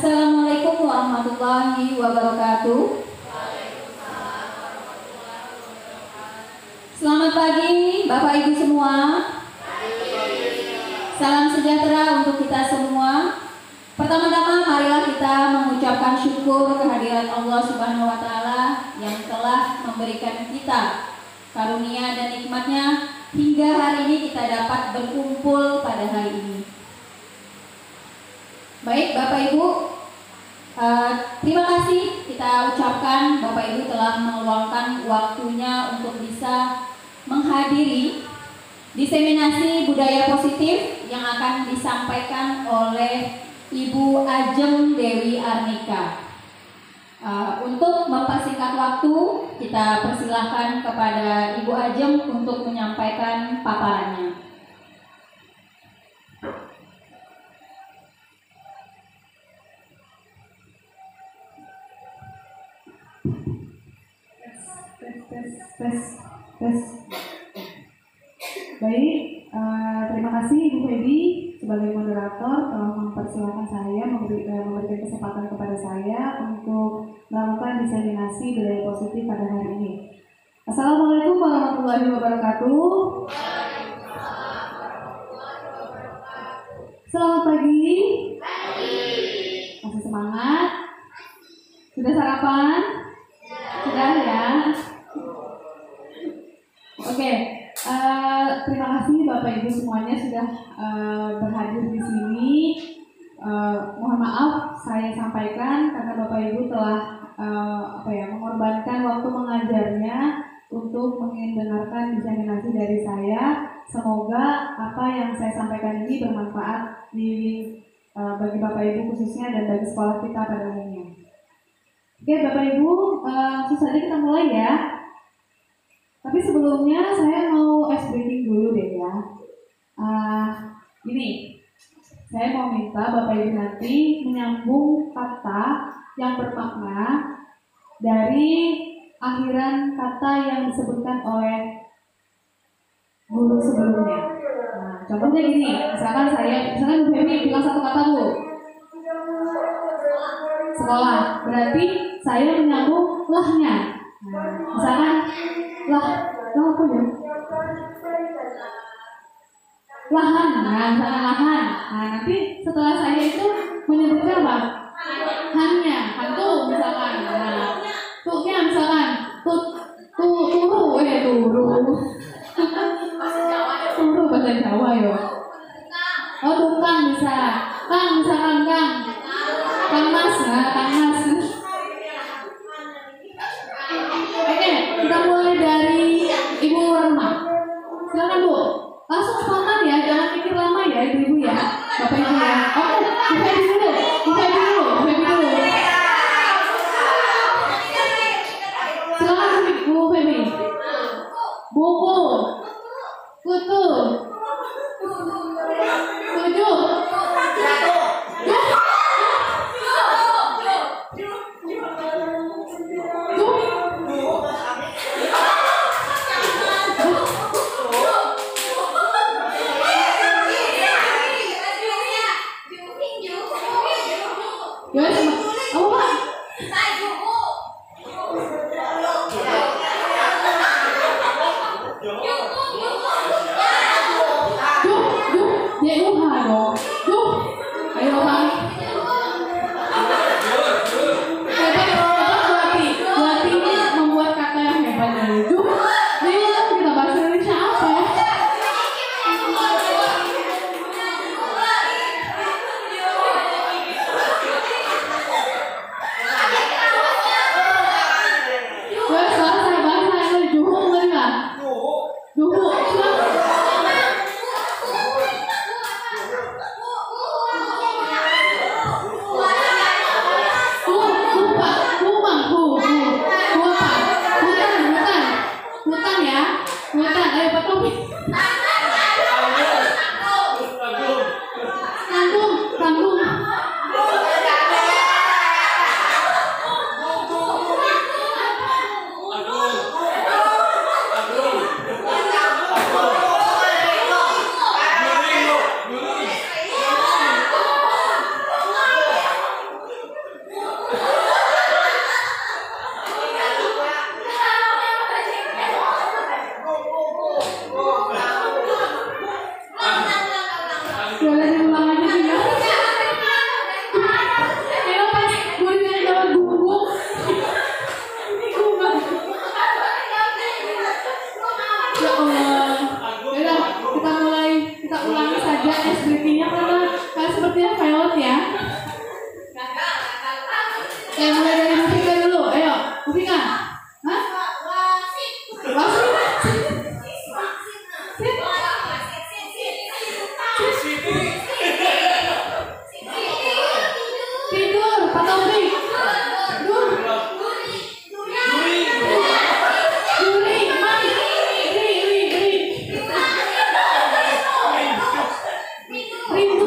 Assalamualaikum warahmatullahi wabarakatuh. Selamat pagi Bapak Ibu semua. Salam sejahtera untuk kita semua. Pertama-tama marilah kita mengucapkan syukur kehadirat Allah Subhanahu wa Ta'ala yang telah memberikan kita karunia dan nikmatnya hingga hari ini kita dapat berkumpul pada hari ini. Baik Bapak Ibu, terima kasih kita ucapkan Bapak Ibu telah meluangkan waktunya untuk bisa menghadiri diseminasi budaya positif yang akan disampaikan oleh Ibu Ajeng Dewi Arnika. Untuk mempersingkat waktu, kita persilahkan kepada Ibu Ajeng untuk menyampaikan paparannya. Baik, terima kasih Ibu Feby sebagai moderator telah mempersilahkan saya memberikan kesempatan kepada saya untuk melakukan diseminasi budaya positif pada hari ini. Assalamualaikum warahmatullahi wabarakatuh. Selamat pagi. Masih semangat? Sudah sarapan? Sudah ya? Oke, terima kasih Bapak Ibu semuanya sudah berhadir di sini. Mohon maaf saya sampaikan karena Bapak Ibu telah mengorbankan waktu mengajarnya untuk mendengarkan diseminasi dari saya. Semoga apa yang saya sampaikan ini bermanfaat bagi Bapak Ibu khususnya dan bagi sekolah kita pada umumnya. Oke Bapak Ibu, langsung saja kita mulai ya. Tapi sebelumnya saya mau ice breaking dulu deh ya. Ini, saya mau minta Bapak Ibu nanti menyambung kata yang bermakna dari akhiran kata yang disebutkan oleh guru sebelumnya. Nah, contohnya gini, misalkan Bu Feby bilang satu kata Bu, sekolah, berarti saya menyambung lahnya. Nah, misalkan lah apa ya? Lahan, misalkan lahan. Nah, nanti setelah saya itu menyebutkan apa? Hannya, hantu misalkan. Nah, tuknya misalkan turu. Turu bahasa Jawa ya. Oh, tukang bisa. Kang misalkan Kang. Kang Mas. Oke, kita mulai dari Ibu Rema. Silakan Bu. Langsung spontan ya, jangan mikir lama ya Ibu-ibu ya. Bapak Ibu ya. Oke, Bu Feby dulu. Silakan Bu Feby. Buku. Kutu. Tujuh. Oke, mulai dari Bu Vika dulu. Ayo, Bu Vika. Hah? Wasit. Tidur, Pak Taufik. Juri, Mam. Rindu.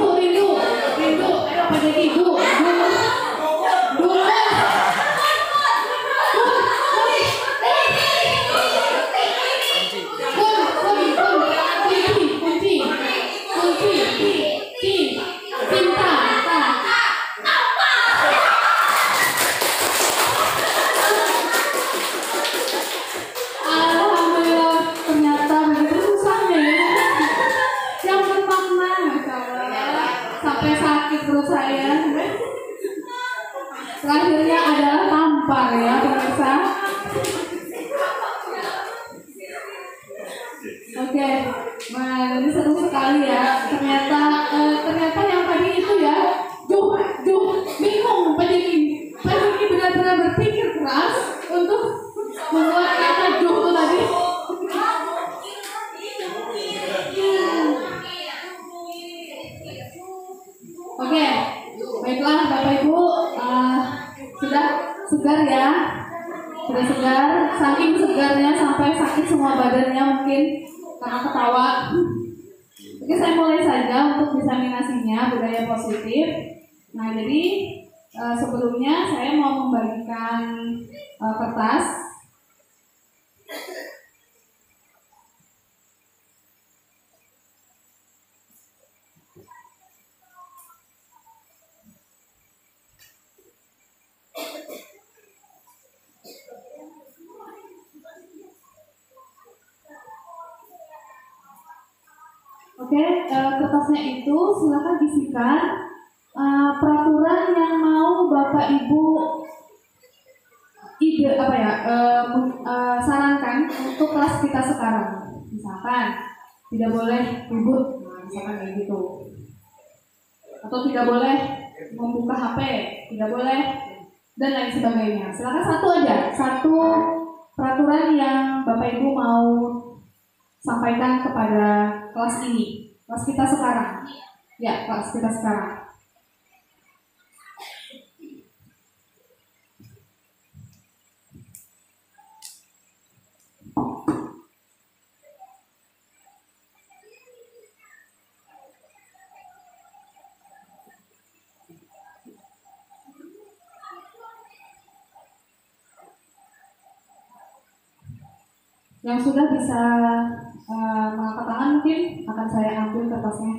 Ayo Pak Jeki, Alhamdulillah, ternyata begitu susahnya ya. Yang bermakna, Masya Allah. Sampai sakit perut saya. Terakhirnya adalah tampar ya pemirsa. Oke, nah ini seru sekali ya. Ternyata yang tadi itu ya, bingung Pak Jeki benar-benar berpikir keras untuk membuat kata itu tadi. Oke, baiklah Bapak Ibu, sudah segar ya, saking segarnya sampai sakit semua badannya mungkin karena ketawa. Oke, saya mulai saja untuk diseminasinya budaya positif. Nah, jadi sebelumnya saya mau membagikan kertas. Oke, kertasnya itu silakan isikan peraturan yang mau Bapak Ibu sarankan untuk kelas kita sekarang. Misalkan tidak boleh ribut, misalkan kayak gitu. Atau tidak boleh membuka HP, tidak boleh, dan lain sebagainya. Silakan satu peraturan yang Bapak Ibu mau sampaikan kepada kelas ini, kelas kita sekarang. Ya, kelas kita sekarang. Yang sudah bisa mengangkat tangan mungkin akan saya ambil kertasnya.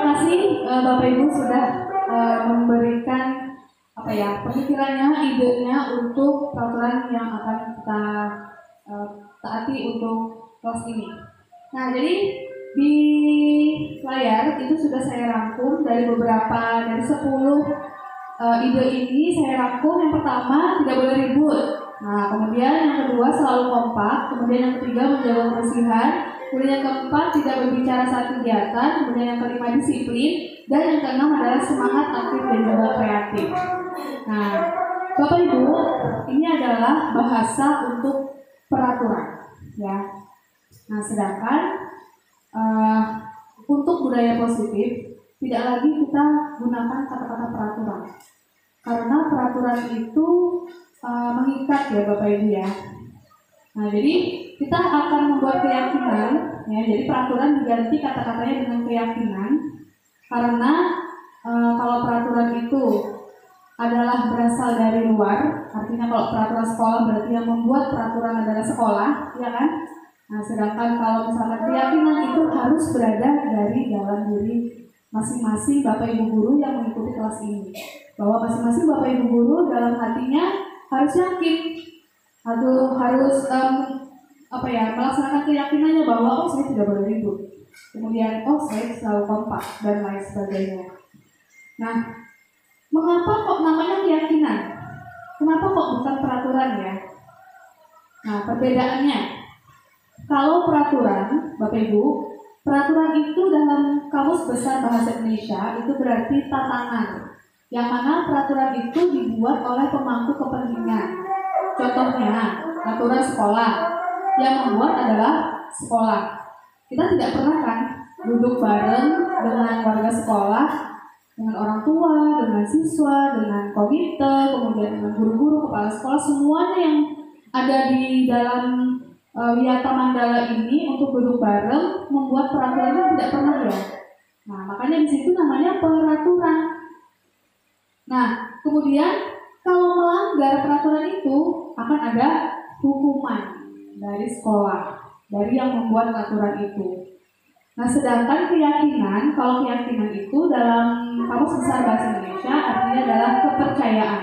kasih Bapak Ibu sudah memberikan pemikirannya, idenya untuk peraturan yang akan kita taati untuk kelas ini. Nah, jadi di layar itu sudah saya rangkum dari 10 ide ini saya rangkum. Yang pertama, tidak boleh ribut. Nah, kemudian yang kedua, selalu kompak. Kemudian yang ketiga, menjaga kebersihan. Kemudian yang keempat, tidak berbicara saat kegiatan. Kemudian yang kelima, disiplin. Dan yang keenam adalah semangat aktif dan juga kreatif. Nah, Bapak Ibu, ini adalah bahasa untuk peraturan, ya. Nah, sedangkan untuk budaya positif tidak lagi kita gunakan kata-kata peraturan, karena peraturan itu mengikat ya Bapak Ibu ya. Nah, jadi kita akan membuat keyakinan, ya. Jadi peraturan diganti kata-katanya dengan keyakinan, karena kalau peraturan itu adalah berasal dari luar, artinya kalau peraturan sekolah berarti yang membuat peraturan adalah sekolah, ya kan? Nah, sedangkan kalau misalkan keyakinan itu harus berada dari dalam diri masing-masing Bapak Ibu guru yang mengikuti kelas ini, bahwa masing-masing Bapak Ibu guru dalam hatinya harus yakin, harus melaksanakan keyakinannya bahwa saya tidak boleh ribut, kemudian saya selalu kompak dan lain sebagainya. Nah, mengapa kok namanya keyakinan? Kenapa kok bukan peraturan ya? Nah, perbedaannya, kalau peraturan, Bapak Ibu, peraturan itu dalam Kamus Besar Bahasa Indonesia itu berarti tatanan, yang mana peraturan itu dibuat oleh pemangku kepentingan. Contohnya, aturan sekolah, yang membuat adalah sekolah. Kita tidak pernah kan duduk bareng dengan warga sekolah, dengan orang tua, dengan siswa, dengan komite, kemudian dengan guru-guru, kepala sekolah, semuanya yang ada di dalam Wiyata Mandala ini untuk duduk bareng membuat peraturan itu tidak pernah ya. Nah, makanya di situ namanya peraturan. Nah, kemudian kalau melanggar peraturan itu akan ada hukuman dari sekolah, dari yang membuat peraturan itu. Nah, sedangkan keyakinan, kalau keyakinan itu dalam Kamus Besar Bahasa Indonesia artinya adalah kepercayaan.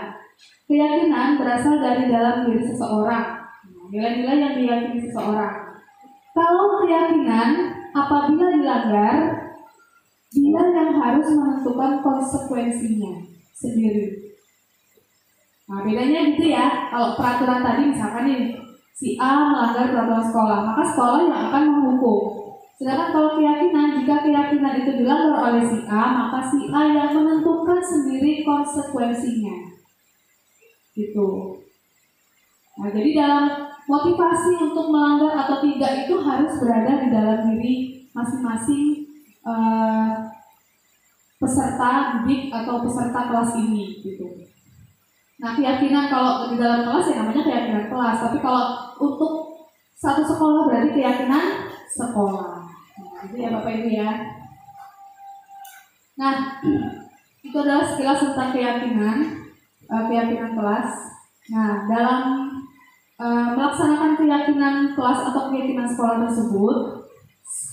Keyakinan berasal dari dalam diri seseorang, nilai-nilai yang diyakini seseorang. Kalau keyakinan apabila dilanggar, dia yang harus menentukan konsekuensinya sendiri. Nah, bedanya gitu ya. Kalau peraturan tadi misalkan nih, si A melanggar peraturan sekolah, maka sekolah yang akan menghukum. Sedangkan kalau keyakinan, jika keyakinan itu dilanggar oleh si A, maka si A yang menentukan sendiri konsekuensinya. Gitu. Nah, jadi dalam motivasi untuk melanggar atau tidak itu harus berada di dalam diri masing-masing peserta didik atau peserta kelas ini, gitu. Nah, keyakinan kalau di dalam kelas ya namanya keyakinan kelas, tapi kalau untuk satu sekolah berarti keyakinan sekolah. Itu ya Bapak Ibu ya. Nah, itu adalah sekilas tentang keyakinan kelas. Nah, dalam melaksanakan keyakinan kelas atau keyakinan sekolah tersebut,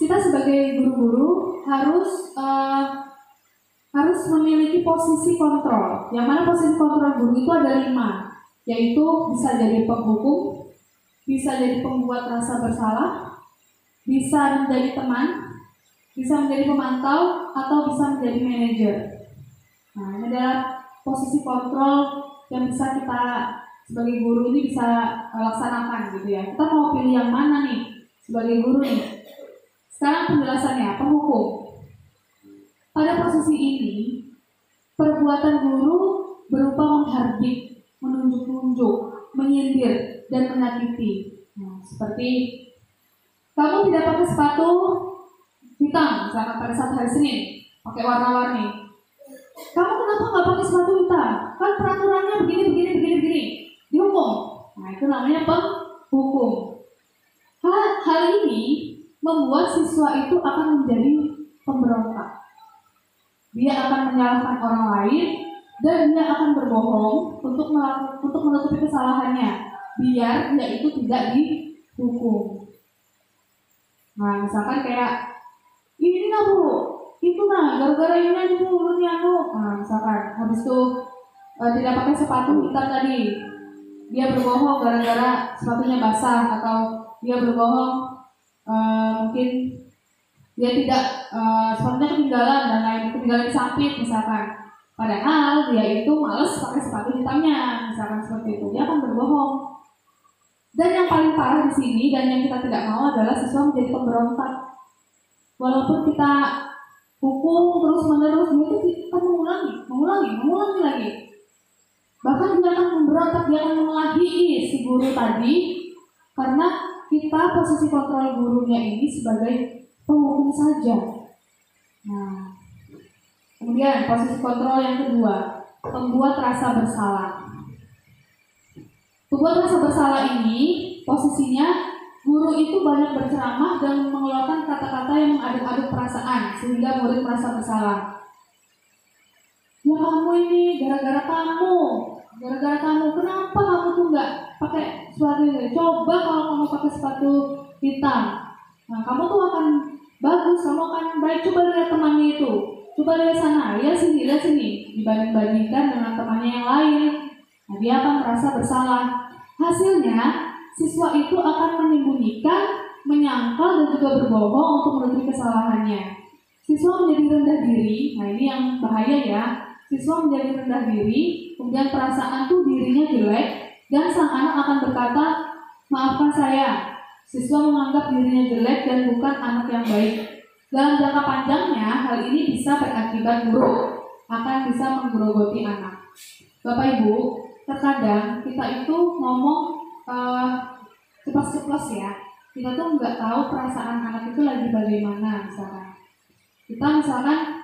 kita sebagai guru-guru harus memiliki posisi kontrol. Yang mana posisi kontrol guru itu ada 5, yaitu bisa jadi penghukum, bisa jadi pembuat rasa bersalah, bisa menjadi teman, bisa menjadi pemantau, atau bisa menjadi manajer. Nah, ini adalah posisi kontrol yang bisa kita sebagai guru ini bisa laksanakan gitu ya. Kita mau pilih yang mana nih sebagai guru nih? Sekarang penjelasannya, penghukum. Pada posisi ini, perbuatan guru berupa menghardik, menunjuk-nunjuk, menyindir, dan menyakiti. Nah, seperti kamu tidak pakai sepatu hitam, misalkan pada saat hari Senin, pakai warna-warni. Kamu kenapa nggak pakai sepatu hitam? Kan peraturannya begini. Dihukum. Nah, itu namanya penghukum. Hal ini membuat siswa itu akan menjadi pemberontak. Dia akan menyalahkan orang lain dan dia akan berbohong untuk menutupi kesalahannya, biar dia itu tidak dihukum. Nah, misalkan kayak ini nggak Bu, itu nah gara-gara ini aja mulutnya nah misalkan habis itu tidak pakai sepatu hitam tadi, dia berbohong gara-gara sepatunya basah, atau dia berbohong mungkin dia tidak sepatunya ketinggalan dan lain ketinggalan di samping misalkan, padahal dia itu males pakai sepatu hitamnya misalkan seperti itu, dia akan berbohong. Dan yang paling parah di sini dan yang kita tidak mau adalah siswa menjadi pemberontak. Walaupun kita hukum terus-menerus, dia itu akan mengulangi lagi. Bahkan dia akan memberontak, dia akan mengelahi si guru tadi, karena kita posisi kontrol gurunya ini sebagai penghukum saja. Nah, kemudian posisi kontrol yang kedua, membuat rasa bersalah. Membuat rasa bersalah ini posisinya guru itu banyak berceramah dan mengeluarkan kata-kata yang mengaduk-aduk perasaan sehingga murid merasa bersalah. Ya kamu ini gara-gara kamu, kenapa kamu tuh nggak pakai sepatu ini? Coba kalau kamu pakai sepatu hitam, nah kamu tuh akan bagus, kamu akan baik. Coba lihat temannya itu, coba lihat sana, lihat sini, dibanding-bandingkan dengan temannya yang lain. Nah, dia akan merasa bersalah. Hasilnya, siswa itu akan menyembunyikan, menyangkal, dan juga berbohong untuk menutupi kesalahannya. Siswa menjadi rendah diri, nah ini yang bahaya ya. Siswa menjadi rendah diri, kemudian perasaan tuh dirinya jelek, dan sang anak akan berkata, maafkan saya. Siswa menganggap dirinya jelek dan bukan anak yang baik. Dalam jangka panjangnya, hal ini bisa berakibat buruk, akan bisa menggerogoti anak. Bapak Ibu, terkadang kita itu ngomong ceplos-ceplos ya. Kita tuh nggak tahu perasaan anak itu lagi bagaimana misalkan. Kita misalkan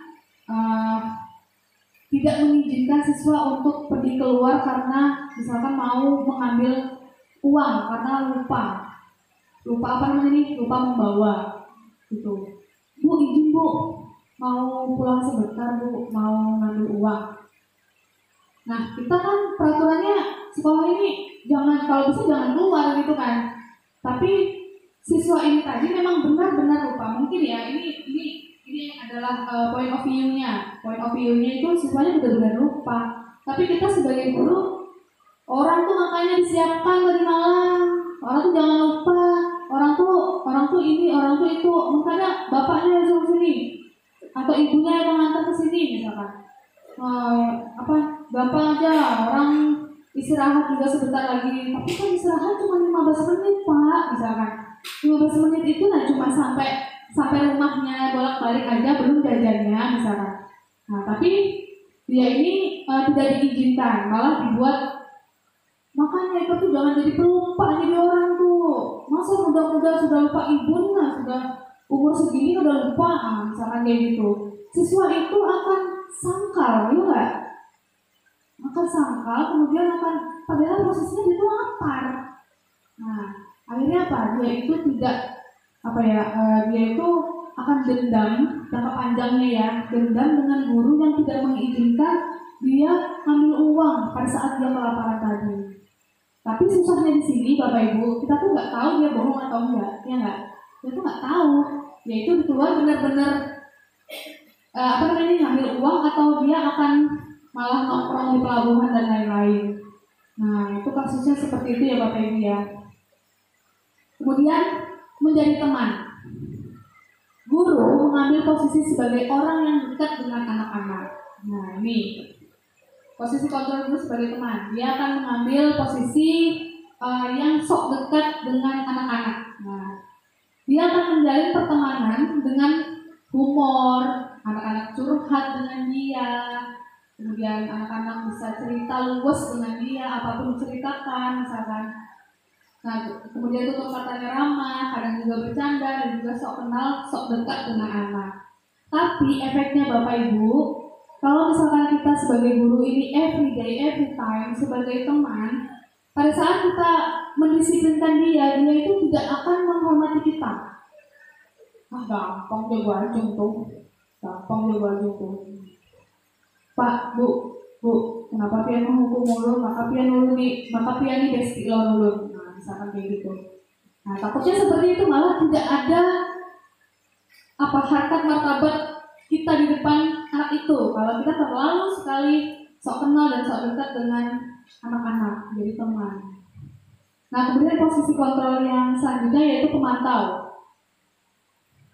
tidak mengizinkan siswa untuk pergi keluar karena misalkan mau mengambil uang karena lupa apa namanya nih, lupa membawa gitu. Bu, izin Bu, mau pulang sebentar Bu, mau ngambil uang. Nah, kita kan peraturannya sekolah ini kalau bisa jangan keluar gitu kan. Tapi siswa ini tadi memang benar-benar lupa. Mungkin ya ini adalah point of view-nya. Point of view-nya itu siswanya benar-benar lupa. Tapi kita sebagai guru, orang tuh makanya disiapkan tadi malam. Orang tuh jangan lupa. Orang tuh ini, orang tuh itu. Makanya bapaknya yang suruh sini atau ibunya yang mengantar ke sini misalkan. Bapak aja orang istirahat juga sebentar lagi, tapi kan istirahat cuma 15 menit Pak misalkan. 15 menit itu nah cuma sampai rumahnya bolak-balik aja, belum jajannya misalkan. Nah tapi dia ini tidak diizinkan, malah dibuat. Makanya itu tuh jangan jadi pelupa, jadi orang tuh masa muda-muda sudah lupa ibunya, sudah umur segini udah lupa, misalkan kayak gitu. Siswa itu akan sangkal, ya enggak? Akan sangkal, kemudian akan padahal posisinya dia itu lapar. Nah, akhirnya apa? Dia itu tidak dia itu akan dendam jangka panjangnya ya, dendam dengan guru yang tidak mengizinkan dia ambil uang pada saat dia kelaparan tadi. Tapi susahnya di sini Bapak Ibu, kita tuh nggak tahu dia bohong atau enggak, ya enggak? Dia tuh nggak tahu, yaitu di keluar benar-benar ngambil uang atau dia akan malah nongkrong di pelabuhan dan lain-lain. Nah, itu kasusnya seperti itu ya Bapak Ibu ya. Kemudian menjadi teman. Guru mengambil posisi sebagai orang yang dekat dengan anak-anak. Nah, ini posisi kontrol guru sebagai teman. Dia akan mengambil posisi yang sok dekat dengan anak-anak. Nah, dia akan menjalin pertemanan dengan humor, anak-anak curhat dengan dia. Kemudian anak-anak bisa cerita luwes dengan dia, apapun diceritakan misalkan. Nah, kemudian tutur katanya ramah, kadang juga bercanda dan juga sok kenal, sok dekat dengan anak. Tapi efeknya Bapak Ibu, kalau misalkan kita sebagai guru ini every day, every time sebagai teman, pada saat kita mendisiplinkan dia itu tidak akan menghormati kita. Gampang dia wajung tuh. Pak, Bu, kenapa pian menghukum mulu? Maka pian nih besti lo dulu. Nah, misalkan kayak gitu. Nah, takutnya seperti itu malah tidak ada harkat martabat kita kita di depan anak itu kalau kita terlalu sekali sok kenal dan sok dekat dengan anak-anak, jadi teman. Nah, kemudian posisi kontrol yang selanjutnya yaitu pemantau.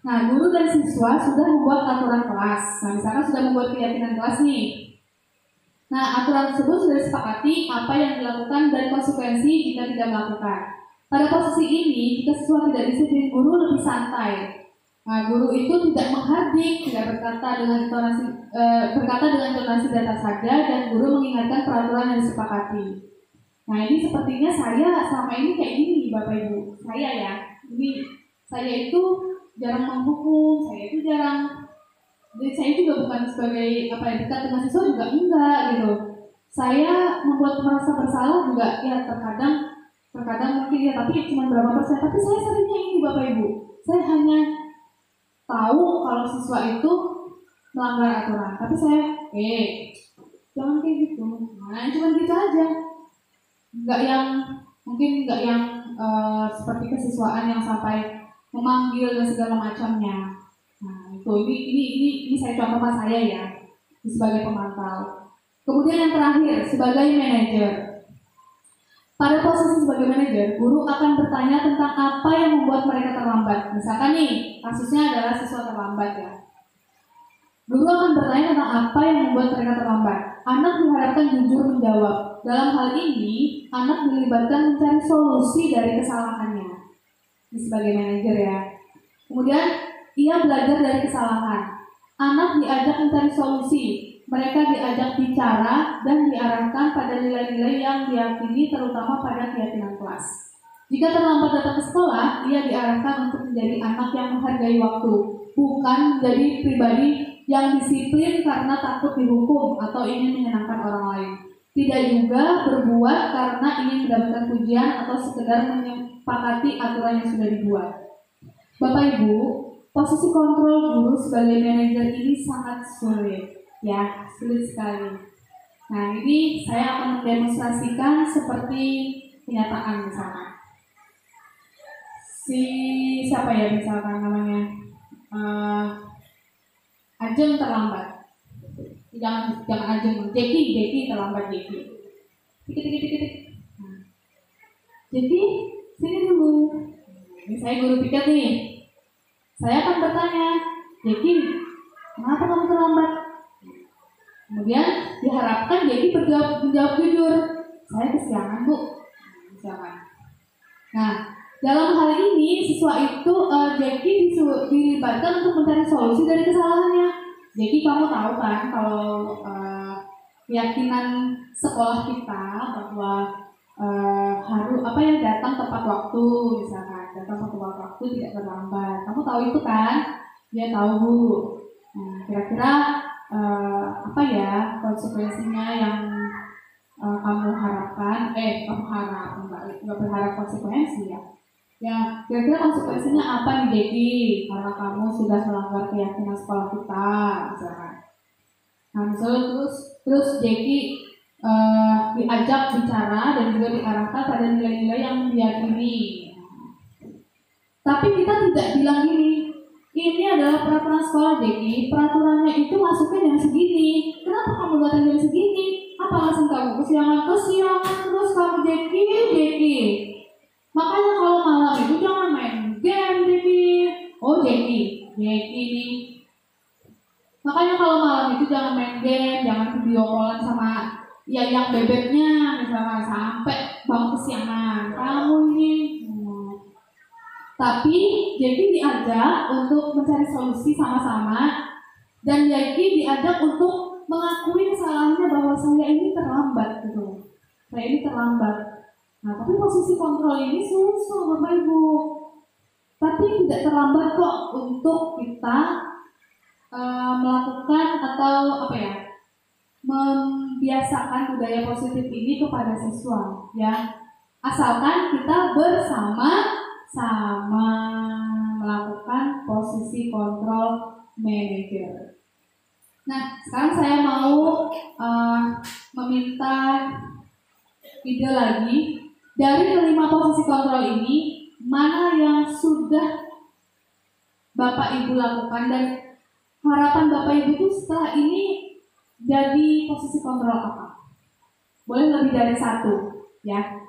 Nah, guru dan siswa sudah membuat aturan kelas. Nah, misalkan sudah membuat keyakinan kelas nih. Nah, aturan tersebut sudah disepakati apa yang dilakukan dan konsekuensi jika tidak melakukan. Pada posisi ini, jika siswa tidak disiplin, guru lebih santai. Nah, guru itu tidak menghardik, tidak berkata dengan intonasi datar saja, dan guru mengingatkan peraturan yang disepakati. Nah, ini sepertinya saya selama ini kayak gini, Bapak Ibu. Saya itu jarang menghukum, jadi saya juga bukan sebagai dekat dengan siswa juga enggak gitu. Saya membuat merasa bersalah juga ya terkadang mungkin ya, tapi cuma berapa persen. Tapi saya seringnya ini Bapak Ibu, saya hanya tahu kalau siswa itu melanggar aturan, tapi saya jangan kayak gitu. Nah, cuma gitu aja. Enggak yang seperti kesiswaan yang sampai memanggil dan segala macamnya. Nah, ini saya contoh saya ya sebagai pemantau. Kemudian yang terakhir sebagai manajer. Pada posisi sebagai manajer, guru akan bertanya tentang apa yang membuat mereka terlambat. Misalkan nih, kasusnya adalah siswa terlambat ya. Guru akan bertanya tentang apa yang membuat mereka terlambat. Anak diharapkan jujur menjawab. Dalam hal ini, anak dilibatkan mencari solusi dari kesalahannya. Ini sebagai manajer ya. Kemudian ia belajar dari kesalahan. Anak diajak mencari solusi. Mereka diajak bicara dan diarahkan pada nilai-nilai yang diyakini, terutama pada keyakinan kelas. Jika terlambat datang ke sekolah, ia diarahkan untuk menjadi anak yang menghargai waktu, bukan menjadi pribadi yang disiplin karena takut dihukum atau ingin menyenangkan orang lain. Tidak juga berbuat karena ingin mendapatkan pujian atau sekedar menyepakati aturan yang sudah dibuat. Bapak Ibu, posisi kontrol guru sebagai manajer ini sangat sulit. Ya, sulit sekali. Nah, ini saya akan mendemonstrasikan seperti kenyataan misalnya. Siapa ya misalkan namanya? Ajeng terlambat. Jangan Ajeng, Jeki terlambat Jeki. Dikit. Nah, Jeki, sini dulu. Ini saya guru piket nih. Saya akan bertanya, Jeki, kenapa kamu terlambat? Kemudian diharapkan Jeki menjawab jujur, saya kesiangan Bu. Misalkan. Nah, dalam hal ini siswa itu Jeki dilibatkan untuk mencari solusi dari kesalahannya. Jeki, kamu tahu kan kalau keyakinan sekolah kita bahwa harus datang tepat waktu, misalkan datang tepat waktu tidak terlambat. Kamu tahu itu kan? Ya tahu Bu. Nah, kira-kira apa ya konsekuensinya yang kamu harapkan? Kamu harap nggak berharap konsekuensi ya? Ya, kira-kira konsekuensinya apa nih Jeki? Karena kamu sudah melanggar keyakinan sekolah kita, misalkan. Nah, misalnya terus Jeki diajak bicara dan juga diarahkan pada nilai-nilai yang diyakini. Tapi kita tidak bilang ini adalah peraturan sekolah Jeki, peraturannya itu masuknya jam segini. Kenapa kamu datang jam segini? Apa alasan kamu? Kesiangan terus kamu Jeki. Makanya kalau malam itu jangan main game Jeki. Oh Jeki nih. Makanya kalau malam itu jangan main game, jangan video callan sama yang bebeknya, misalkan sampai bangun kesiangan. Kamu ini. Tapi Jeki diajak untuk mencari solusi sama-sama, dan Jeki diajak untuk mengakui kesalahannya bahwa saya ini terlambat gitu. Saya ini terlambat. Nah, tapi posisi kontrol ini susah Bapak Ibu. Tapi tidak terlambat kok untuk kita melakukan atau membiasakan budaya positif ini kepada siswa ya. Asalkan kita bersama-sama melakukan posisi kontrol manager. Nah, sekarang saya mau meminta ide lagi. Dari kelima posisi kontrol ini, mana yang sudah Bapak Ibu lakukan dan harapan Bapak Ibu itu setelah ini jadi posisi kontrol apa? Boleh lebih dari satu, ya.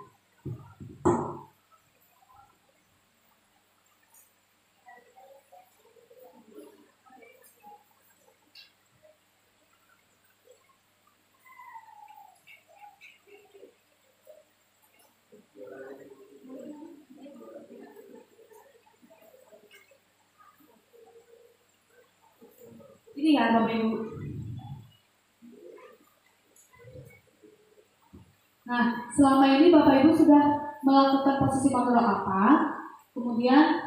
Ini ya Bapak Ibu. Nah, selama ini Bapak Ibu sudah melakukan posisi kontrol apa? Kemudian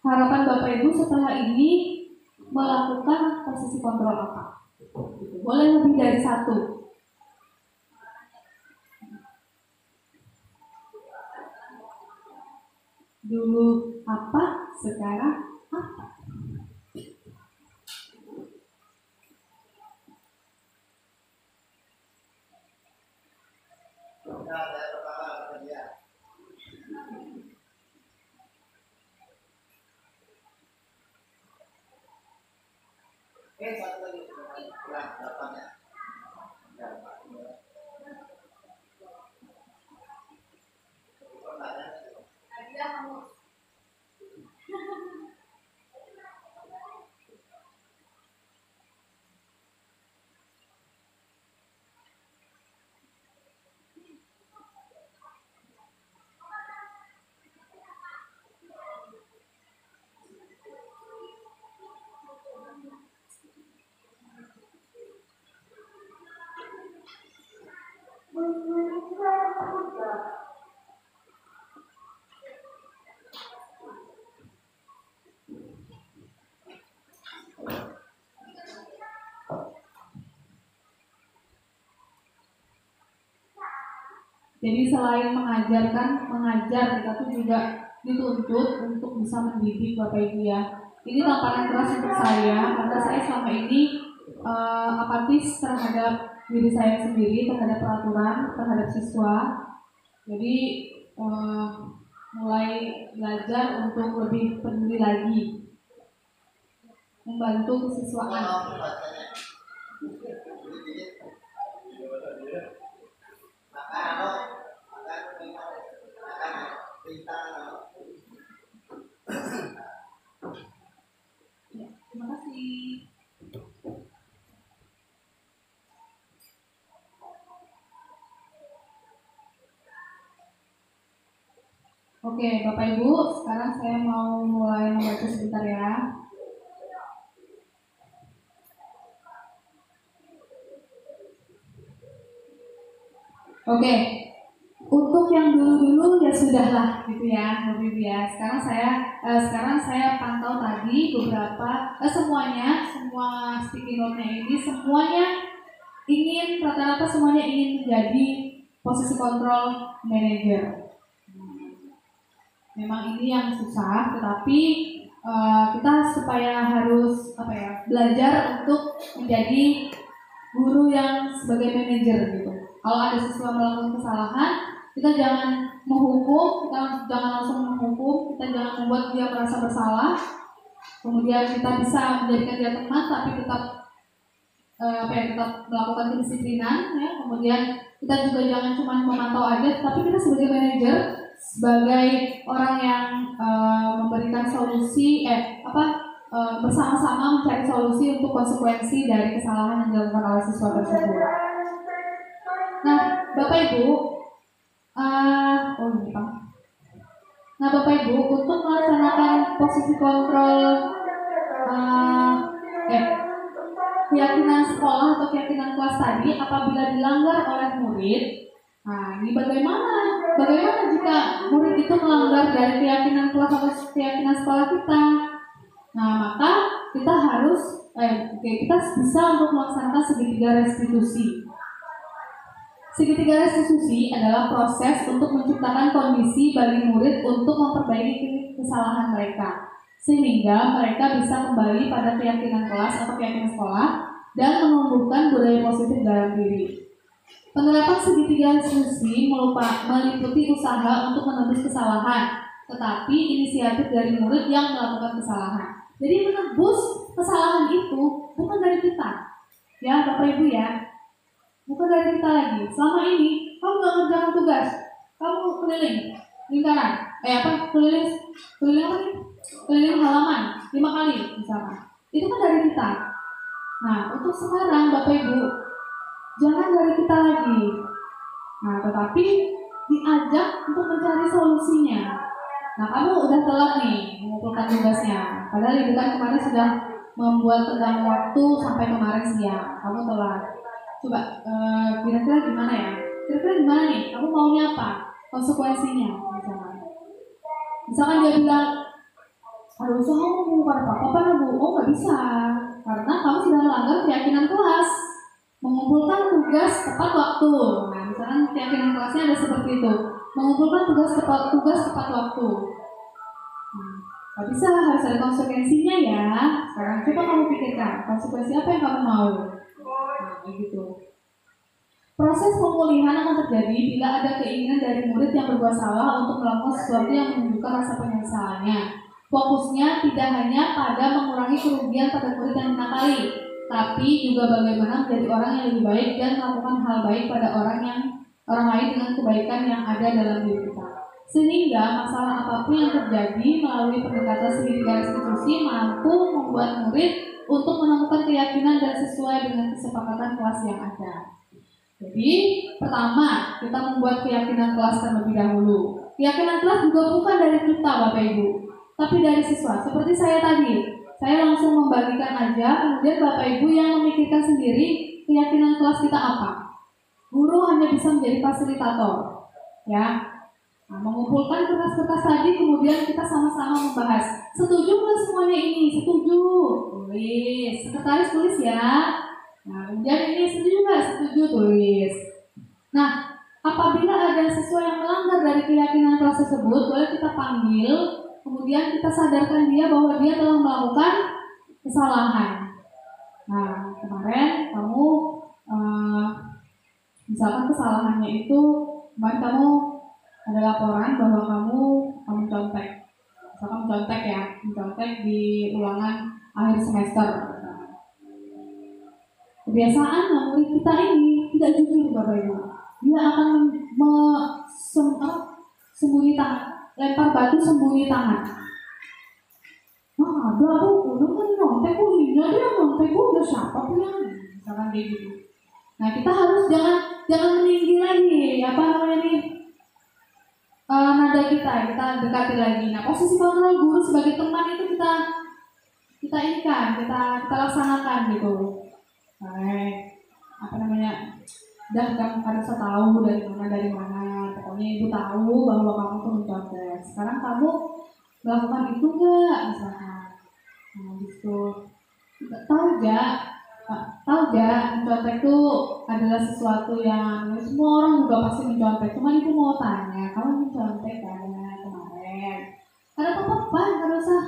harapan Bapak Ibu setelah ini melakukan posisi kontrol apa? Boleh lebih dari satu. Dulu apa, sekarang apa? Jadi selain mengajar kita tuh juga dituntut untuk bisa mendidik Bapak Ibu ya. Ini tamparan keras untuk saya karena saya selama ini apatis terhadap diri saya sendiri, terhadap peraturan, terhadap siswa. Jadi mulai belajar untuk lebih peduli lagi, membantu kesiswaan. Ya, terima kasih. Oke, Bapak Ibu, sekarang saya mau mulai membaca sebentar ya. Oke, untuk yang dulu-dulu ya sudahlah gitu ya, Bapak Ibu ya. Sekarang saya pantau tadi beberapa semua sticky note-nya ini semuanya rata-rata semuanya ingin menjadi posisi kontrol manager. Memang ini yang susah, tetapi kita supaya harus belajar untuk menjadi guru yang sebagai manajer gitu. Kalau ada siswa melakukan kesalahan, kita jangan menghukum, kita jangan langsung menghukum, kita jangan membuat dia merasa bersalah. Kemudian kita bisa menjadikan dia teman, tapi tetap tetap melakukan kedisiplinan. Ya. Kemudian kita juga jangan cuma memantau aja, tapi kita sebagai manajer, sebagai orang yang memberikan solusi, bersama-sama mencari solusi untuk konsekuensi dari kesalahan yang dilakukan oleh siswa tersebut. Nah, Bapak Ibu, Bapak Ibu, untuk melaksanakan posisi kontrol keyakinan sekolah atau keyakinan kelas tadi, apabila dilanggar oleh murid, ini bagaimana jika murid itu melanggar dari keyakinan kelas atau keyakinan sekolah kita? Nah, maka kita kita bisa untuk melaksanakan segitiga restitusi. Segitiga restitusi adalah proses untuk menciptakan kondisi bagi murid untuk memperbaiki kesalahan mereka, sehingga mereka bisa kembali pada keyakinan kelas atau keyakinan sekolah dan menumbuhkan budaya positif dalam diri. Penerapan segitiga restitusi meliputi usaha untuk menebus kesalahan, tetapi inisiatif dari murid yang melakukan kesalahan. Jadi menebus kesalahan itu bukan dari kita, ya Bapak Ibu ya, bukan dari kita lagi. Selama ini kamu nggak ngerjakan tugas, kamu keliling lingkaran, keliling apa nih? Keliling halaman 5 kali misalkan. Itu kan dari kita. Nah, untuk sekarang Bapak Ibu, jangan dari kita lagi. Nah, tetapi diajak untuk mencari solusinya. Nah, kamu udah telat nih mengumpulkan tugasnya. Padahal ibu kan kemarin sudah membuat tenggang waktu sampai kemarin siang. Kamu telat. Coba kira-kira gimana ya? Kira-kira gimana nih? Kamu maunya apa? Konsekuensinya misalkan dia bilang, aduh usaha kamu bukan apa-apa Bu. Oh nggak bisa, karena kamu sudah melanggar keyakinan kelas, mengumpulkan tugas tepat waktu. Nah, misalkan keyakinan kelasnya ada seperti itu, mengumpulkan tugas tepat waktu. Nggak bisa, harus ada konsekuensinya ya. Sekarang coba kamu pikirkan, konsekuensi apa yang kamu mau. Nah, gitu. Proses pemulihan akan terjadi bila ada keinginan dari murid yang berbuat salah untuk melakukan sesuatu yang menunjukkan rasa penyesalannya. Fokusnya tidak hanya pada mengurangi kerugian pada murid yang menakali, tapi juga bagaimana menjadi orang yang lebih baik dan melakukan hal baik pada orang lain dengan kebaikan yang ada dalam diri kita. Sehingga masalah apapun yang terjadi melalui pendekatan segitiga restitusi mampu membuat murid untuk menemukan keyakinan dan sesuai dengan kesepakatan kelas yang ada. Jadi pertama kita membuat keyakinan kelas terlebih dahulu. Keyakinan kelas juga bukan dari kita Bapak Ibu, tapi dari siswa. Seperti saya tadi, saya langsung membagikan aja, kemudian Bapak Ibu yang memikirkan sendiri keyakinan kelas kita apa. Guru hanya bisa menjadi fasilitator, ya. Nah, mengumpulkan kertas-kertas tadi, kemudian kita sama-sama membahas. Setuju nggak semuanya ini? Setuju. Tulis. Sekretaris tulis ya. Nah, kemudian ini setuju nggak? Setuju, tulis. Nah, apabila ada siswa yang melanggar dari keyakinan kelas tersebut, boleh kita panggil, kemudian kita sadarkan dia bahwa dia telah melakukan kesalahan. Nah, kemarin kamu misalkan kesalahannya itu, kemarin kamu ada laporan bahwa kamu contek. Misalkan mencontek di ulangan akhir semester. Kebiasaan murid kita ini tidak jujur Bapak Ibu. Dia akan sembunyi tangan, lempar batu sembunyi tangan. Nah, ada aku kan nyontek kok dia nyontek kok udah siapa punya? Misalkan kayak gitu. Nah, kita harus jangan meninggi lagi, apa namanya nih? Nada kita dekati lagi. Nah, posisi kontrol guru sebagai teman itu kita laksanakan gitu. Apa namanya? Udah kamu harus tahu dari mana. Pokoknya ibu tahu bahwa kamu tuh mencontek. Sekarang kamu melakukan itu nggak misalkan? Nah, gitu. Tahu nggak mencontek itu adalah sesuatu yang semua orang juga pasti mencontek. Cuma ibu mau tanya, kamu mencontek kan kemarin? Ada apa-apa? Nggak usah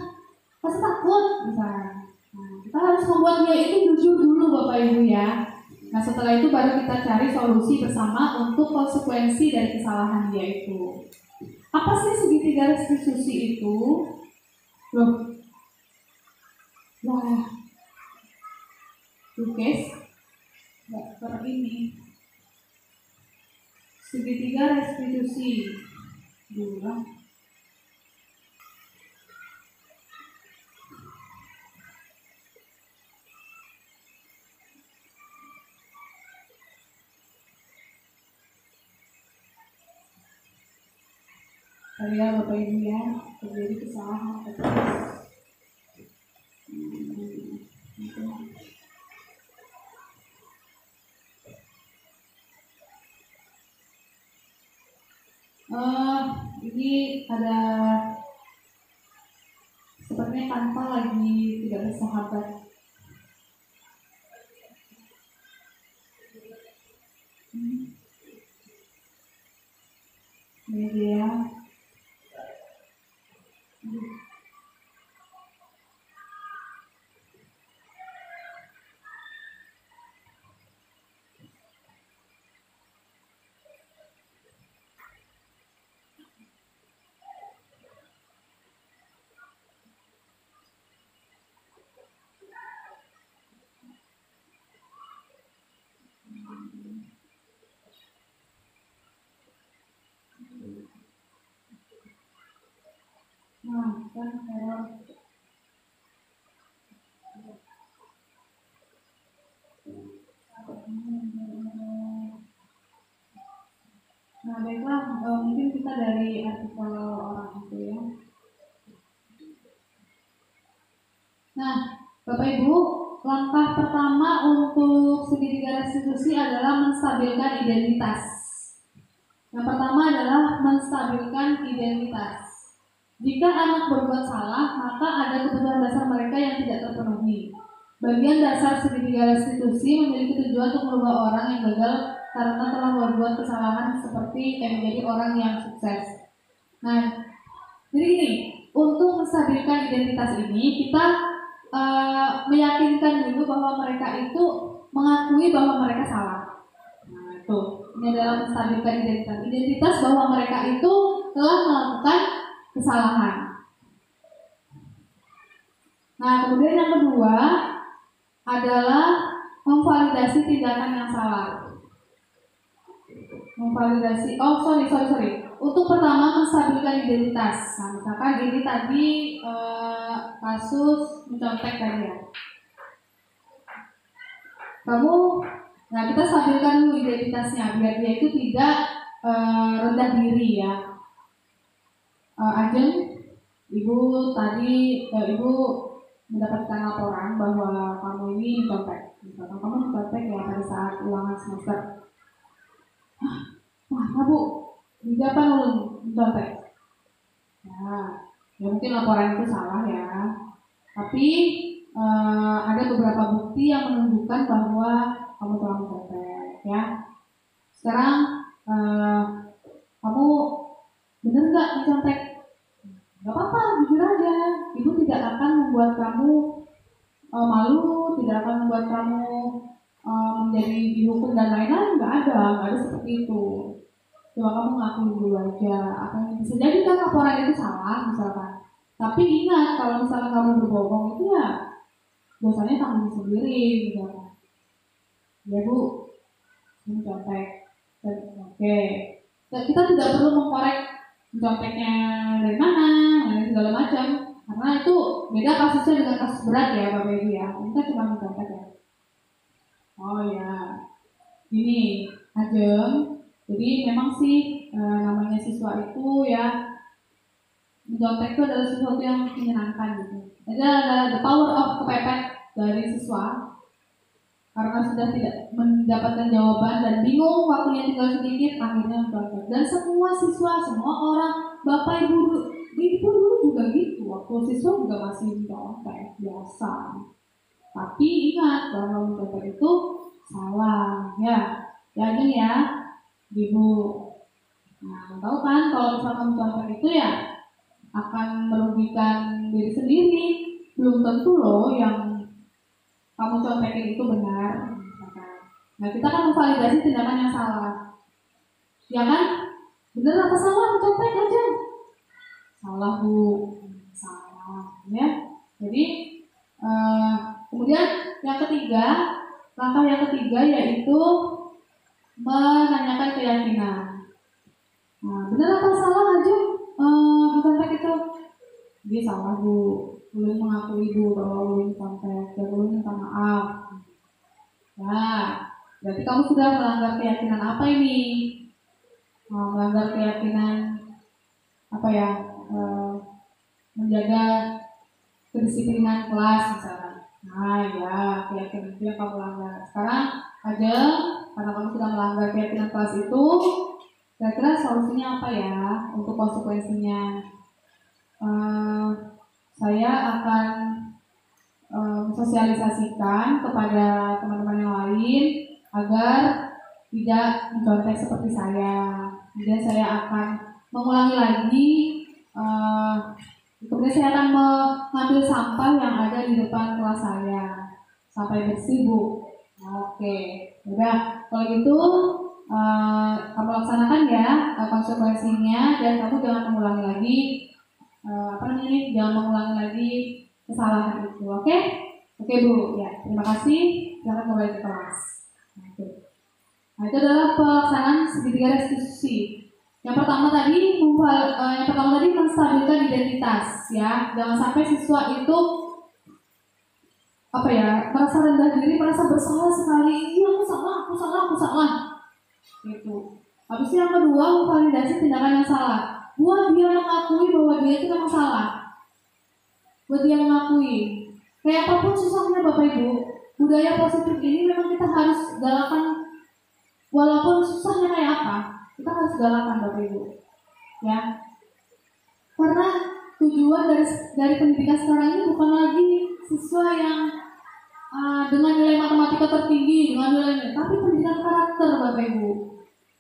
takut misalnya. Nah, kita harus membuat dia itu jujur dulu Bapak Ibu ya. Nah, setelah itu baru kita cari solusi bersama untuk konsekuensi dari kesalahan dia itu. Apa sih segitiga restitusi itu? Lukis nggak ini segitiga restitusi dulu. Ya Bapak Ibu ya, terjadi kesalahan ini ada sepertinya tanpa lagi tidak bersahabat. Ini dia. kita dari artikel orang itu ya. Nah, Bapak Ibu, langkah pertama untuk segitiga restitusi adalah menstabilkan identitas. Yang pertama adalah menstabilkan identitas. Jika anak berbuat salah, maka ada kebutuhan dasar mereka yang tidak terpenuhi. Bagian dasar segitiga restitusi memiliki tujuan untuk merubah orang yang gagal karena telah berbuat kesalahan seperti menjadi orang yang sukses. Nah, jadi ini untuk menstabilkan identitas ini kita meyakinkan dulu bahwa mereka itu mengakui bahwa mereka salah. Nah, itu ini adalah menstabilkan identitas bahwa mereka itu telah melakukan kesalahan. Nah, kemudian yang kedua adalah memvalidasi tindakan yang salah. Memvalidasi, sorry. Untuk pertama menstabilkan identitas. Nah, misalkan ini tadi kasus mencontek tadi ya. Nah kita stabilkan dulu identitasnya biar dia itu tidak rendah diri ya. Ajeng, ibu tadi ibu mendapatkan laporan bahwa kamu ini mencontek. Misalkan kamu mencontek ya pada saat ulangan semester. Wah, Bu, di depan mencontek. Ya mungkin laporan itu salah ya. Tapi ada beberapa bukti yang menunjukkan bahwa kamu telah mencontek ya. Sekarang kamu benar nggak mencontek? Gak apa-apa, jujur aja. Ibu tidak akan membuat kamu malu, tidak akan membuat kamu menjadi dihukum dan lain-lain. Nggak ada seperti itu. Coba kamu ngakui dulu aja. Apa yang bisa jadi kan laporan itu salah misalkan. Tapi ingat kalau misalkan kamu berbohong itu ya dosanya tanggung sendiri misalkan. Ya Bu, ini contek. Oke. Kita tidak perlu mengkorek conteknya dari mana, segala macam. Karena itu beda kasusnya dengan kasus berat ya Bapak Ibu ya. Kita cuma mencontek ya. Oh ya, ini Ajeng. Jadi memang sih namanya siswa itu ya mencontek itu adalah sesuatu yang menyenangkan gitu. Jadi adalah the power of kepepet dari siswa karena sudah tidak mendapatkan jawaban dan bingung waktunya tinggal sedikit akhirnya mencontek. Dan semua siswa, semua orang, bapak ibu dulu juga gitu. Waktu siswa juga masih mencontek biasa. Tapi ingat bahwa mencontek itu salah ya. Jadi ya, ibu. Nah, tahu kan kalau misalkan mencontek itu ya akan merugikan diri sendiri. Belum tentu loh yang kamu contekin itu benar. Nah, kita kan memvalidasi tindakan yang salah. Ya kan? Benar apa salah mencontek aja? Salah Bu. Salah. Ya. Jadi kemudian langkah yang ketiga yaitu menanyakan keyakinan. Nah, benar apa salah aja? Mencontek itu dia salah Bu, belum mengakui Bu bahwa belum kontak dan belum minta maaf. Nah, berarti kamu sudah melanggar keyakinan apa ini? Melanggar keyakinan apa ya? Menjaga kedisiplinan kelas misalnya. Nah ya, keyakinan itu yang kamu langgar. Sekarang aja karena kamu sudah melanggar keyakinan kelas itu, kira-kira solusinya apa ya untuk konsekuensinya? Saya akan sosialisasikan kepada teman-teman yang lain agar tidak mencontek seperti saya. Kemudian saya akan mengulangi lagi. Kemudian saya akan mengambil sampah yang ada di depan kelas saya sampai bersih Bu. Oke, udah kalau gitu kamu laksanakan ya konsekuensinya dan kamu jangan mengulangi lagi jangan mengulangi lagi kesalahan itu. Oke Bu ya, terima kasih. Silakan kembali ke kelas. Nah, itu adalah pelaksanaan segitiga restitusi. Yang pertama tadi menstabilkan identitas ya. Jangan sampai siswa itu merasa rendah diri, merasa bersalah sekali. Iya, aku salah gitu. Habis itu yang kedua, memvalidasi tindakan yang salah. Buat dia mengakui bahwa dia itu memang salah. Buat dia mengakui. Kayak apapun susahnya Bapak Ibu, budaya positif ini memang kita harus galakan. Walaupun susahnya kayak apa, kita harus galakan Bapak Ibu. Ya. Karena tujuan dari pendidikan sekarang ini bukan lagi siswa yang dengan nilai matematika tertinggi, dengan nilai, tapi pendidikan karakter Bapak Ibu.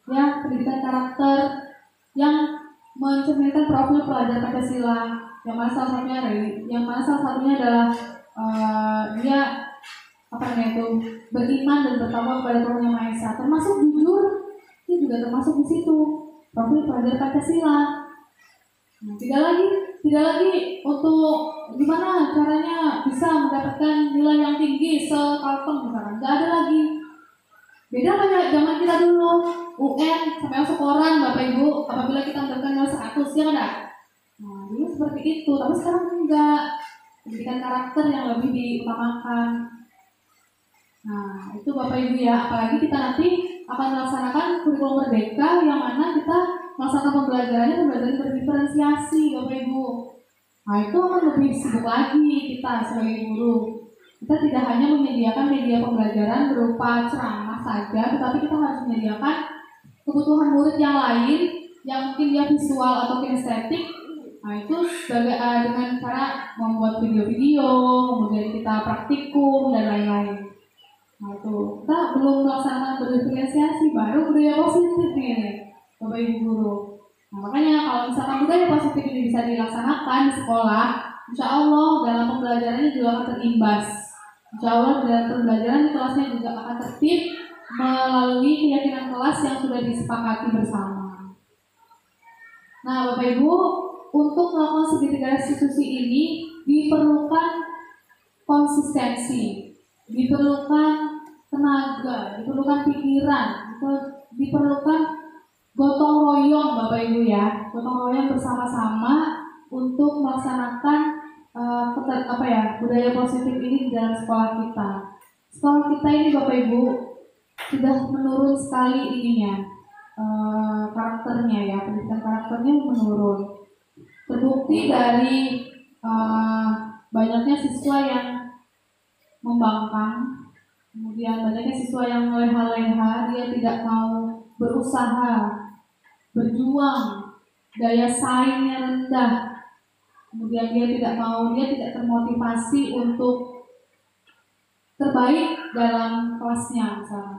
Ya, pendidikan karakter yang mencerminkan profil pelajar Pancasila, yang mana salah satunya adalah dia beriman dan bertakwa kepada Tuhan Yang Maha Esa, termasuk jujur, ini juga termasuk di situ profil pelajar Pancasila. Nah, tidak lagi untuk gimana caranya bisa mendapatkan nilai yang tinggi sekalteng misalkan, nggak ada lagi. Beda kayak zaman kita dulu, UN sampai masuk koran Bapak Ibu, apabila kita mendapatkan nilai 100, ya kan? Nah, dulu seperti itu, tapi sekarang enggak. Pendidikan karakter yang lebih diutamakan. Nah, itu Bapak Ibu ya, apalagi kita nanti akan melaksanakan kurikulum merdeka yang mana kita melaksanakan pembelajaran berdiferensiasi Bapak Ibu. Nah, itu akan lebih sibuk lagi kita sebagai guru. Kita tidak hanya menyediakan media pembelajaran berupa ceramah saja, tetapi kita harus menyediakan kebutuhan murid yang lain yang mungkin dia visual atau kinestetik. Nah, itu sebagai dengan cara membuat video-video, kemudian kita praktikum dan lain-lain. Nah, itu kita belum melaksanakan berdiferensiasi, baru budaya positif nih Bapak Ibu guru. Nah, makanya kalau misalkan budaya positif ini bisa dilaksanakan di sekolah, insya Allah dalam pembelajarannya juga akan terimbas. Insya Allah dalam pembelajaran di kelasnya juga akan tertib melalui keyakinan kelas yang sudah disepakati bersama. Nah, Bapak Ibu, untuk melakukan segitiga restitusi ini diperlukan konsistensi, diperlukan tenaga, diperlukan pikiran, diperlukan gotong royong Bapak Ibu ya, gotong royong bersama-sama untuk melaksanakan budaya positif ini di dalam sekolah kita. Sekolah kita ini Bapak Ibu sudah menurun sekali karakternya ya, pendidikan karakternya menurun. Terbukti dari banyaknya siswa yang membangkang, kemudian banyaknya siswa yang leha-leha, dia tidak mau berusaha, berjuang, daya saingnya rendah, kemudian dia tidak termotivasi untuk terbaik dalam kelasnya misalnya.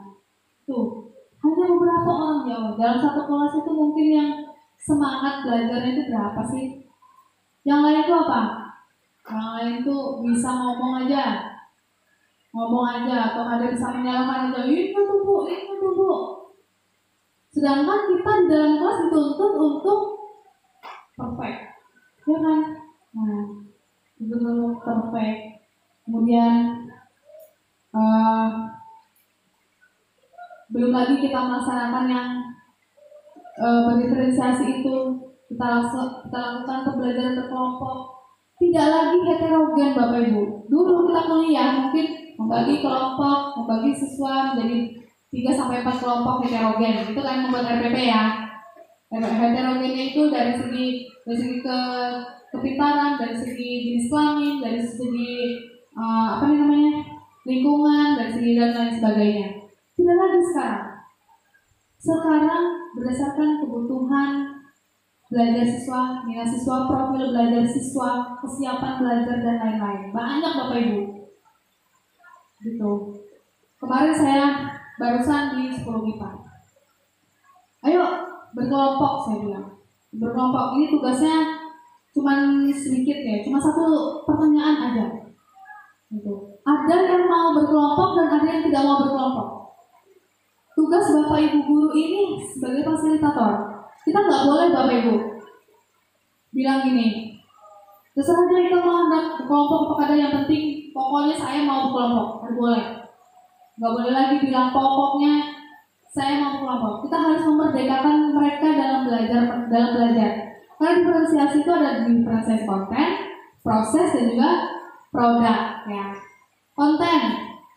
Tuh, hanya beberapa orang ya, dalam satu kelas itu mungkin yang semangat belajarnya itu berapa sih? Yang lain itu apa? Yang lain itu bisa ngomong aja, atau ada bisa menyalahkan aja, itu tuh bu. Sedangkan kita di dalam kelas dituntut untuk perfect, ya kan? Nah, itu perfect. Kemudian belum lagi kita melaksanakan yang berdiferensiasi itu, kita lakukan pembelajaran berkelompok, tidak lagi heterogen Bapak Ibu. Dulu kita kuliah mungkin membagi kelompok, membagi siswa menjadi 3-4 kelompok heterogen. Itu kan membuat RPP ya. Heterogennya itu dari segi kepintaran, dari segi jenis kelamin, dari segi lingkungan, dari segi dan lain sebagainya. Tidak lagi sekarang. Sekarang berdasarkan kebutuhan belajar siswa, minat siswa, profil belajar siswa, kesiapan belajar dan lain-lain. Banyak Bapak Ibu. Gitu. Kemarin saya barusan di 10 MIPA. Ayo berkelompok, saya bilang. Berkelompok ini tugasnya cuma sedikit ya, cuma satu pertanyaan aja. Gitu. Ada yang mau berkelompok dan ada yang tidak mau berkelompok. Tugas Bapak Ibu guru ini sebagai fasilitator, kita nggak boleh Bapak Ibu bilang gini, terserah aja kita mau hendak berkelompok kepada yang penting, pokoknya saya mau berkelompok, nggak boleh. Nggak boleh lagi bilang pokoknya saya mau berkelompok. Kita harus memerdekakan mereka dalam belajar. Karena diferensiasi itu ada diferensiasi konten, proses dan juga produk ya. Konten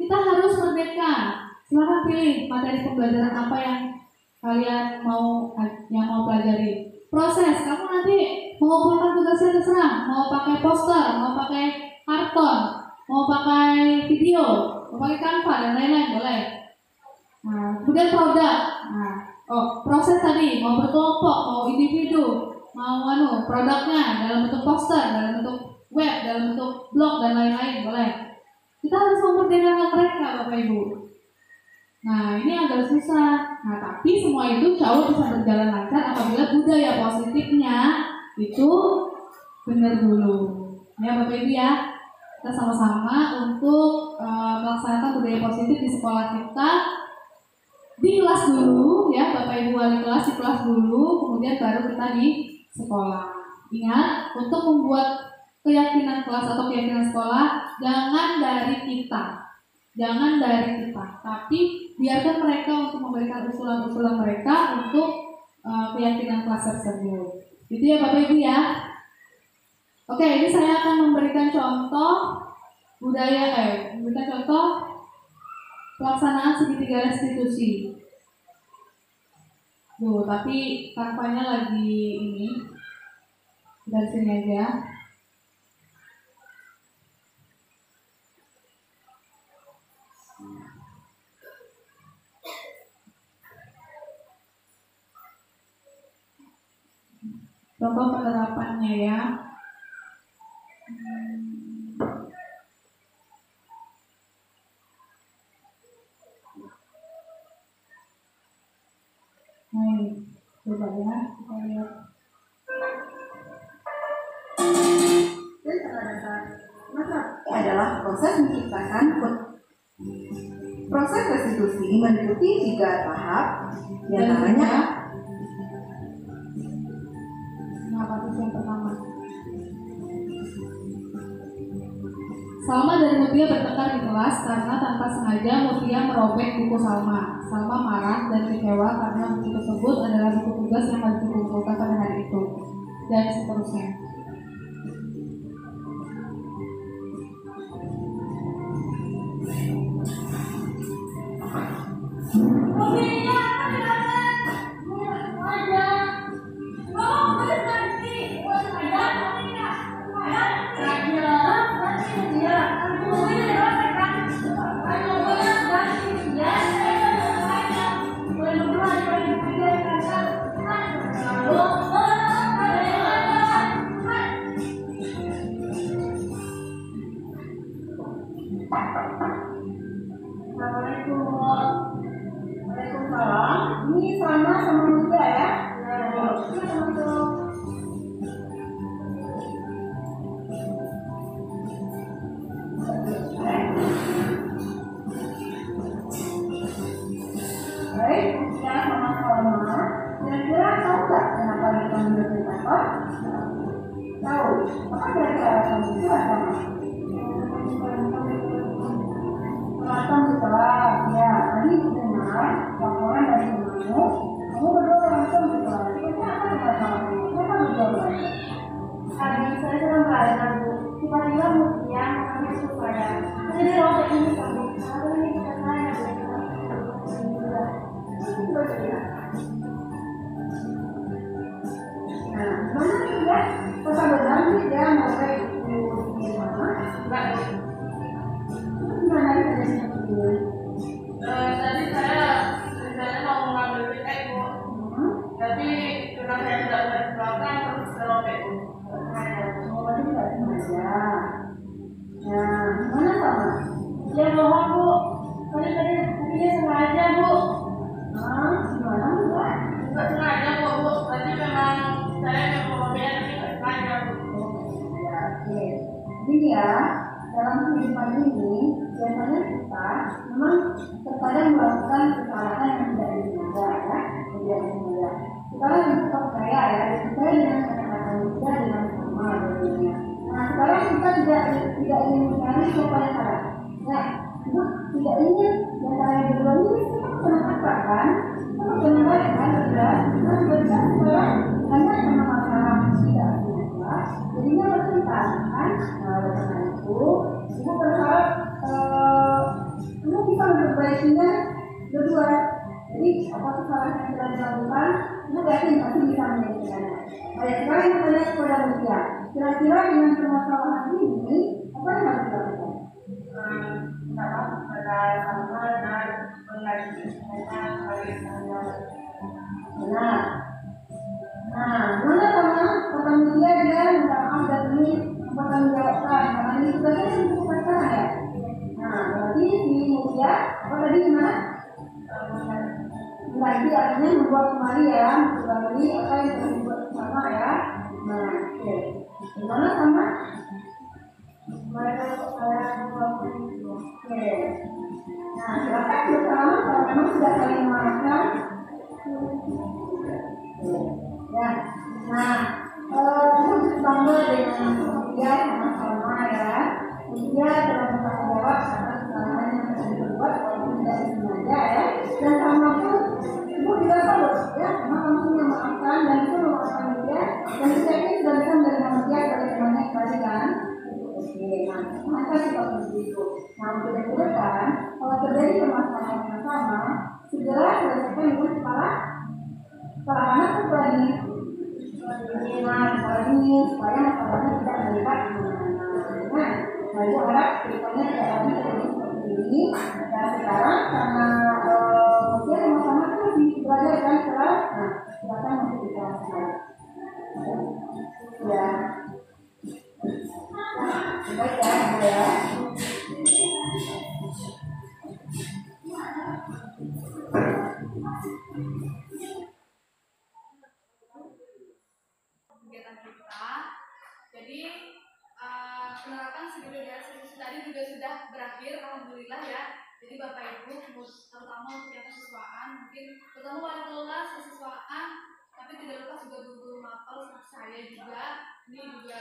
kita harus merdeka. Silahkan pilih materi pembelajaran apa yang kalian mau pelajari. Proses, kamu nanti mau mengumpulkan tugasnya terserah, mau pakai poster, mau pakai karton, mau pakai video, mau pakai Canva dan lain-lain boleh. Nah, kemudian produk. Nah, proses tadi mau berkelompok, mau individu, mau produknya dalam bentuk poster, dalam bentuk web, dalam bentuk blog dan lain-lain boleh. Kita harus memperdengarkan mereka, Bapak Ibu. Nah, ini agak susah. Nah, tapi semua itu jauh bisa berjalan lancar apabila budaya positifnya itu benar dulu. Ya, Bapak Ibu ya. Kita sama-sama untuk melaksanakan budaya positif di sekolah kita. Di kelas dulu, ya, Bapak Ibu wali kelas di kelas dulu, kemudian baru kita di sekolah. Ingat, untuk membuat keyakinan kelas atau keyakinan sekolah, jangan dari kita. Jangan dari kita, tapi biarkan mereka untuk memberikan usulan-usulan mereka untuk keyakinan kelas tersebut. Gitu ya Bapak Ibu ya. Oke, ini saya akan memberikan contoh memberikan contoh pelaksanaan segitiga restitusi. Tapi tanpanya lagi ini dari sini aja. Contoh penerapannya ya. Coba ya, kita lihat. Adalah proses menciptakan proses restitusi meliputi 3 tahap, diantaranya yang pertama. Salma dan Mutia bertengkar di kelas karena tanpa sengaja Mutia merobek buku Salma. Salma marah dan kecewa karena buku tersebut adalah buku tugas yang harus dikumpulkan pada hari itu, dan seterusnya. ini sama Mutia ya. Baik, Mutia sama Salma. Kira-kira tahu nggak kenapa kita menjadi apa? Tahu? Apa kira-kira alasan itu apa? Alasan setelah ya tadi dengar laporan dari kamu berdua langsung di kelas. Kenapa masalahnya? Kenapa berdua? Tadi saya sedang belajar Bu. Tiba-tiba Mutia mengambil buku saya. Jadi robek ini kamu. Lalu ini kita saya Nah, mana nih ya? Kota benar nih dia merobek buku mana? Enggak. Gimana ini seperti tadi saya rencananya mau mengambil tiket Bu, tapi karena saya tidak bisa di belakang terus serobek Bu. Semoga tidak sengaja. Nah, gimana sama? Ya bohong Bu, tadi dia sengaja Bu. Gimana enggak? Enggak sengaja Bu, tadi memang saya merobeknya tapi nggak sengaja Bu. Ya, oke. Jadi ya, dalam kehidupan ini biasanya kita memang terkadang melakukan kesalahan yang tidak disengaja ya, tidak disengaja. Kita juga percaya ya, percaya dengan kata-kata muda dengan sama adanya. Nah, sekarang kita tidak ingin mencari siapa yang salah. Ya, kita tidak ingin yang salah berdua ini kita kenapa kan? Kita kenapa kan? Sudah, kita sekarang hanya sama masalah tidak sengaja, jadinya bertentang kan? Nah, oleh karena itu, ibu berharap kamu bisa memperbaikinya berdua. Jadi apa kesalahan yang telah dilakukan, itu yakin pasti bisa menyelesaikannya. Baik, sekarang kita tanya kepada Mutia. Kira-kira dengan permasalahan ini, apa yang harus dilakukan? Pertama kepada sama dan mengkaji tentang bagaimana. Benar. Nah, mana sama kata Mutia dia minta maaf dan ini bertanggung jawabkan karena ini sebenarnya cukup perkara ya. Nah, berarti si Mutia apa tadi gimana? Mengkaji artinya membuat kembali ya, kembali apa yang telah dibuat bersama ya. Nah, oke. Gimana sama? Mereka saya oke. Nah, silakan bersama kalau memang sudah saling memaafkan. Ya, nah, untuk bangga dengan dia sama-sama ya. Dia telah bertanggung jawab atas kesalahan yang telah dibuat walaupun tidak disengaja ya. Dan sama pun ibu juga tahu ya, karena kamu memaafkan dan itu memaafkan dia dan saya ini sudah bisa menerima dia sebagai temannya kembali kan. Oke, nah, maka kita begitu. Nah, untuk kan, kalau terjadi permasalahan yang sama, segera selesaikan dengan kepala anak kembali. Nah, kepala dingin supaya masalahnya tidak melibat kemana-mana. Nah, itu harap ceritanya tidak lagi terjadi seperti ini. Dan sekarang karena dia sama-sama kan masih belajar kan sekarang. Nah, silakan masuk di kelas sekarang. Ya. Baik ya, saya. Kegiatan kita, jadi penerapan studio dari sesi tadi juga sudah berakhir, alhamdulillah ya. Jadi Bapak Ibu, terutama untuk yang kesiswaan, mungkin terutama wali kelas kesiswaan, tapi tidak lupa juga guru mapel seperti saya juga. Ini juga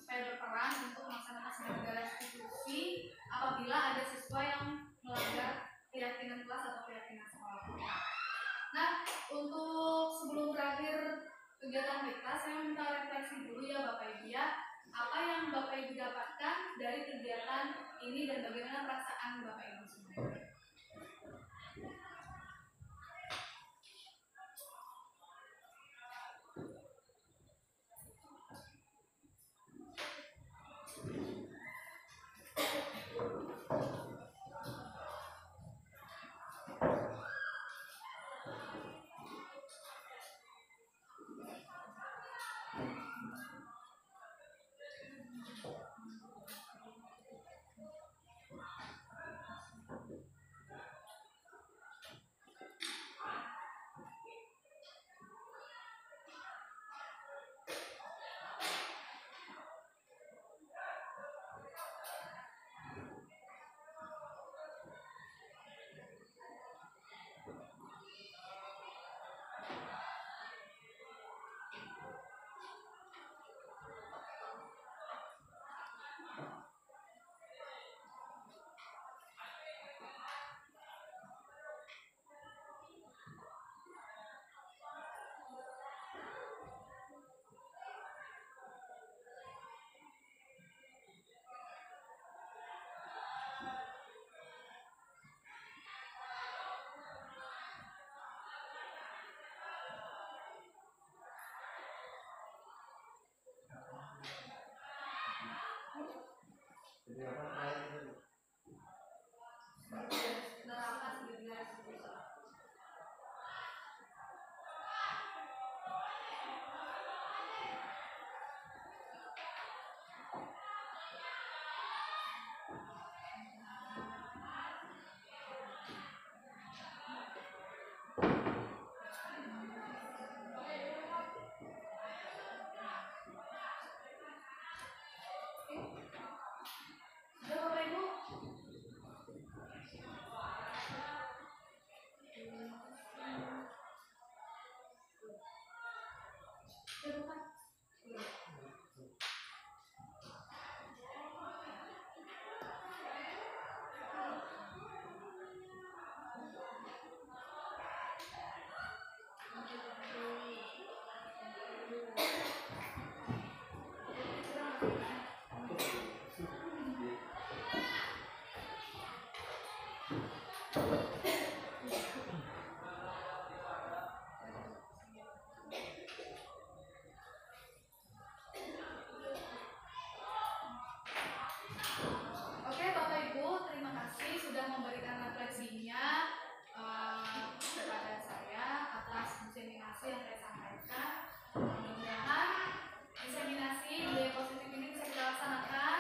saya berperan untuk melaksanakan segala institusi apabila ada siswa yang melanggar keyakinan kelas atau keyakinan sekolah. Nah, untuk sebelum berakhir kegiatan kita, saya minta refleksi dulu ya Bapak Ibu ya. Apa yang Bapak Ibu dapatkan dari kegiatan ini dan bagaimana perasaan Bapak Ibu semua? kepada saya atas diseminasi yang saya sampaikan. Mudah-mudahan diseminasi budaya positif ini bisa kita laksanakan,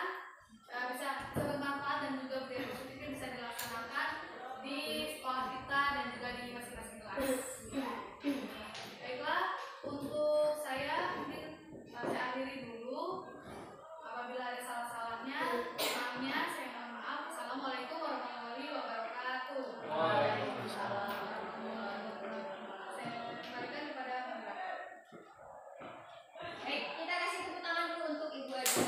bisa bermanfaat dan juga budaya positif ini bisa dilaksanakan di sekolah kita dan juga di masing-masing kelas. Baiklah, untuk saya mungkin saya akhiri dulu. Apabila ada salah-salahnya, kurangnya saya mohon maaf. Assalamualaikum warahmatullahi wabarakatuh. Waalaikumsalam warahmatullahi wabarakatuh. Saya kembalikan kepada Mbak. Baik, kita kasih tepuk tangan dulu untuk Ibu Adi.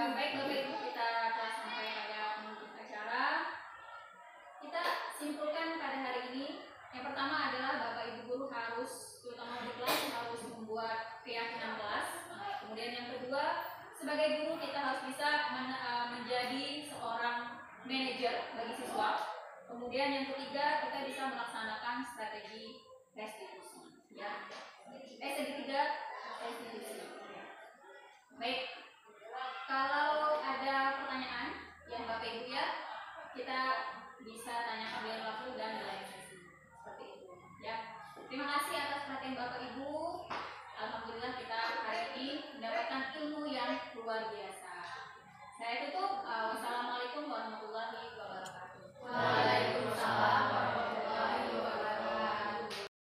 Baik Bapak Ibu, kita telah sampai pada penghujung acara. Kita simpulkan pada hari ini. Yang pertama adalah Bapak Ibu guru harus, terutama di kelas, harus membuat keyakinan kelas. Kemudian yang kedua, sebagai guru kita harus bisa menjadi seorang manajer bagi siswa. Kemudian yang ketiga, kita bisa melaksanakan strategi restitusi. Ya, segitiga restitusi. Baik, kalau ada pertanyaan yang Bapak Ibu ya, kita bisa tanyakan di waktu dan di lain sesi. Seperti itu. Ya, terima kasih atas perhatian Bapak Ibu. Alhamdulillah kita hari ini mendapatkan ilmu yang luar biasa. Saya tutup. Wassalamualaikum